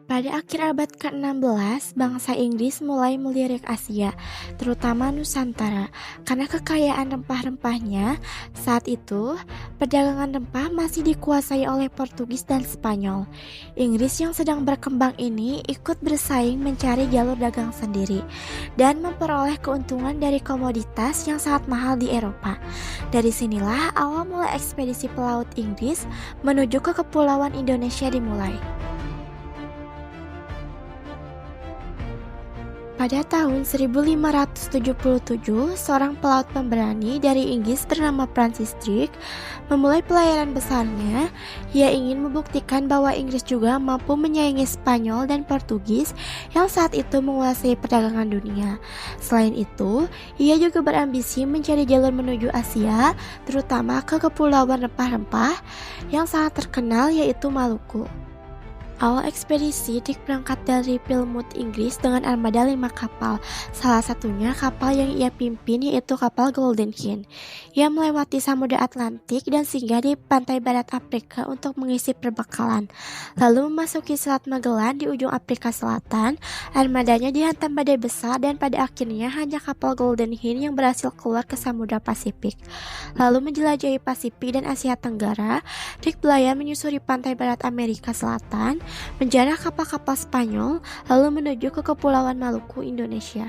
Pada akhir abad ke-16, bangsa Inggris mulai melirik Asia, terutama Nusantara, karena kekayaan rempah-rempahnya. Saat itu, perdagangan rempah masih dikuasai oleh Portugis dan Spanyol. Inggris yang sedang berkembang ini ikut bersaing mencari jalur dagang sendiri dan memperoleh keuntungan dari komoditas yang sangat mahal di Eropa. Dari sinilah awal mula ekspedisi pelaut Inggris menuju ke Kepulauan Indonesia dimulai. Pada tahun 1577, seorang pelaut pemberani dari Inggris bernama Francis Drake memulai pelayaran besarnya. Ia ingin membuktikan bahwa Inggris juga mampu menyaingi Spanyol dan Portugis yang saat itu menguasai perdagangan dunia. Selain itu, ia juga berambisi mencari jalur menuju Asia, terutama ke kepulauan rempah-rempah yang sangat terkenal yaitu Maluku. Awal ekspedisi Drake berangkat dari Plymouth, Inggris dengan armada 5 kapal. Salah satunya kapal yang ia pimpin yaitu kapal Golden Hind. Ia melewati Samudra Atlantik dan singgah di pantai barat Afrika untuk mengisi perbekalan. Lalu memasuki Selat Magellan di ujung Afrika Selatan. Armadanya dihantam badai besar dan pada akhirnya hanya kapal Golden Hind yang berhasil keluar ke Samudra Pasifik. Lalu menjelajahi Pasifik dan Asia Tenggara, Drake berlayar menyusuri pantai barat Amerika Selatan, menjarah kapal-kapal Spanyol, lalu menuju ke Kepulauan Maluku, Indonesia.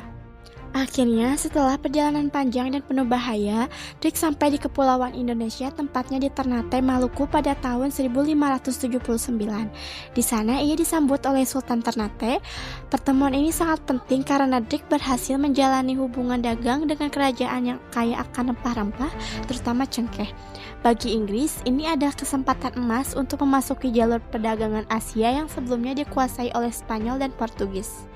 Akhirnya, setelah perjalanan panjang dan penuh bahaya, Drake sampai di Kepulauan Indonesia, tempatnya di Ternate, Maluku pada tahun 1579. Di sana ia disambut oleh Sultan Ternate. Pertemuan ini sangat penting karena Drake berhasil menjalani hubungan dagang dengan kerajaan yang kaya akan rempah-rempah, terutama cengkeh. Bagi Inggris, ini adalah kesempatan emas untuk memasuki jalur perdagangan Asia yang sebelumnya dikuasai oleh Spanyol dan Portugis.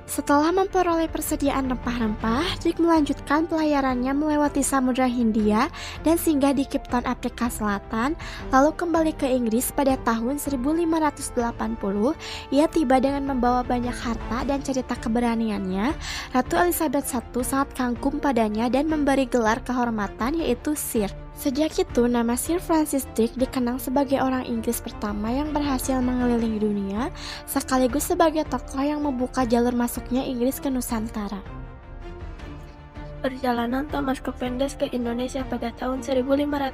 Setelah memperoleh persediaan rempah-rempah, Drake melanjutkan pelayarannya melewati Samudra Hindia dan singgah di Cape Town, Afrika Selatan, lalu kembali ke Inggris pada tahun 1580. Ia tiba dengan membawa banyak harta dan cerita keberaniannya. Ratu Elizabeth I sangat kagum padanya dan memberi gelar kehormatan yaitu Sir. Sejak itu, nama Sir Francis Drake dikenang sebagai orang Inggris pertama yang berhasil mengelilingi dunia, sekaligus sebagai tokoh yang membuka jalur masuknya Inggris ke Nusantara. Perjalanan Thomas Cavendish ke Indonesia pada tahun 1586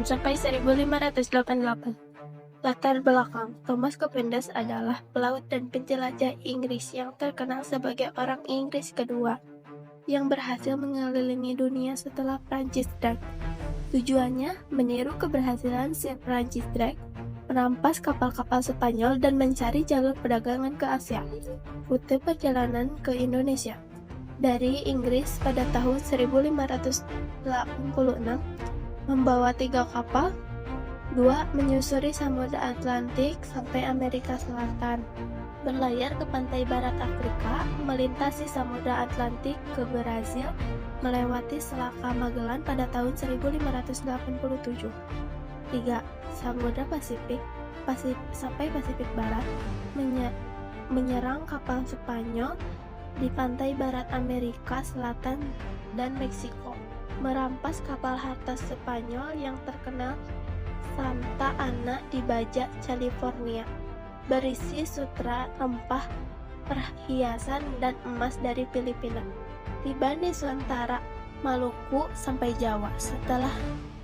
sampai 1588. Latar belakang, Thomas Cavendish adalah pelaut dan penjelajah Inggris yang terkenal sebagai orang Inggris kedua yang berhasil mengelilingi dunia setelah Francis Drake. Tujuannya meniru keberhasilan Sir Francis Drake, merampas kapal-kapal Spanyol dan mencari jalur perdagangan ke Asia. Rute perjalanan ke Indonesia dari Inggris pada tahun 1586 membawa 3 kapal, 2 menyusuri Samudra Atlantik sampai Amerika Selatan, berlayar ke pantai barat Afrika, melintasi Samudra Atlantik ke Brazil, melewati Selat Magellan pada tahun 1587. 3. Samudra Pasifik sampai Pasifik Barat, menyerang kapal Spanyol di pantai barat Amerika Selatan dan Meksiko, merampas kapal harta Spanyol yang terkenal Santa Ana di Baja, California, berisi sutra, rempah, perhiasan, dan emas dari Filipina. Tiba di Nusantara, Maluku sampai Jawa. Setelah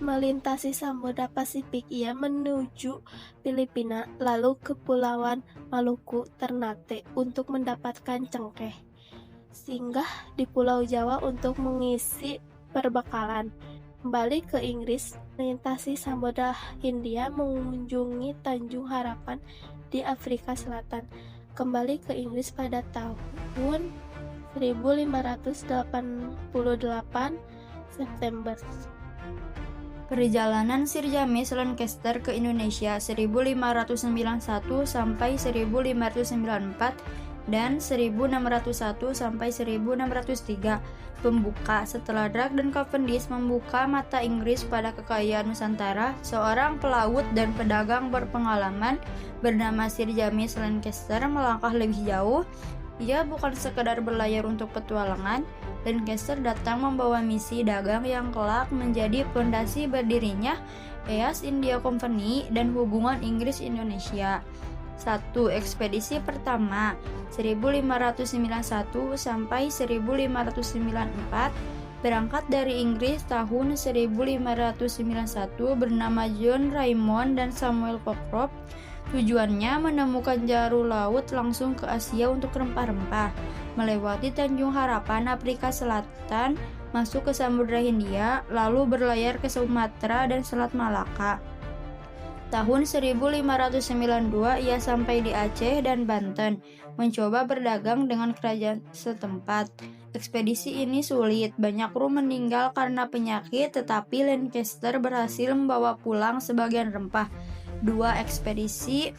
melintasi Samudra Pasifik, ia menuju Filipina, lalu ke Kepulauan Maluku, Ternate untuk mendapatkan cengkeh. Singgah di Pulau Jawa untuk mengisi perbekalan. Kembali ke Inggris, melintasi Samudra Hindia, mengunjungi Tanjung Harapan di Afrika Selatan. Kembali ke Inggris pada tahun 1588 September. Perjalanan Sir James Lancaster ke Indonesia 1591 sampai 1594 dan 1601 sampai 1603. Pembuka, setelah Drake dan Cavendish membuka mata Inggris pada kekayaan Nusantara, seorang pelaut dan pedagang berpengalaman bernama Sir James Lancaster melangkah lebih jauh. Ia bukan sekadar berlayar untuk petualangan, Lancaster datang membawa misi dagang yang kelak menjadi pondasi berdirinya East India Company dan hubungan Inggris-Indonesia. 1. Ekspedisi pertama 1591 sampai 1594 berangkat dari Inggris tahun 1591 bernama John Raymond dan Samuel Cochrane. Tujuannya menemukan jalur laut langsung ke Asia untuk rempah-rempah, melewati Tanjung Harapan, Afrika Selatan, masuk ke Samudra Hindia, lalu berlayar ke Sumatera dan Selat Malaka. Tahun 1592 ia sampai di Aceh dan Banten, mencoba berdagang dengan kerajaan setempat. Ekspedisi ini sulit, banyak kru meninggal karena penyakit, tetapi Lancaster berhasil membawa pulang sebagian rempah. 2. Ekspedisi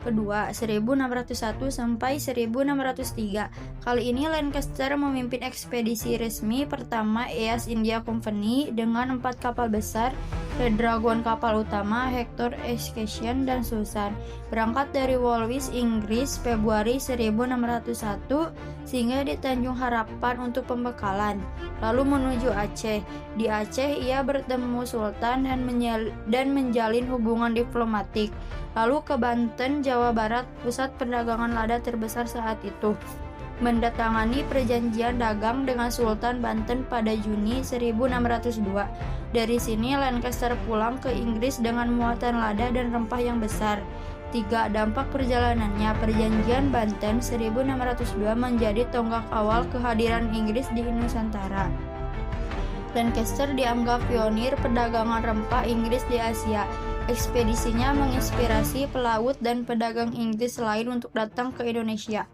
kedua 1601 sampai 1603. Kali ini Lancaster memimpin ekspedisi resmi pertama East India Company dengan 4 kapal besar, Red Dragon kapal utama, Hector, Ascension, dan Susan. Berangkat dari Woolwich, Inggris, Februari 1601 sehingga di Tanjung Harapan untuk pembekalan, lalu menuju Aceh. Di Aceh ia bertemu Sultan dan menjalin hubungan diplomatik. Lalu ke Banten, Jawa Barat, pusat perdagangan lada terbesar saat itu. Mendatangani perjanjian dagang dengan Sultan Banten pada Juni 1602. Dari sini Lancaster pulang ke Inggris dengan muatan lada dan rempah yang besar. 3. Dampak perjalanannya. Perjanjian Banten 1602 menjadi tonggak awal kehadiran Inggris di Nusantara. Lancaster dianggap pionir perdagangan rempah Inggris di Asia. Ekspedisinya menginspirasi pelaut dan pedagang Inggris lain untuk datang ke Indonesia.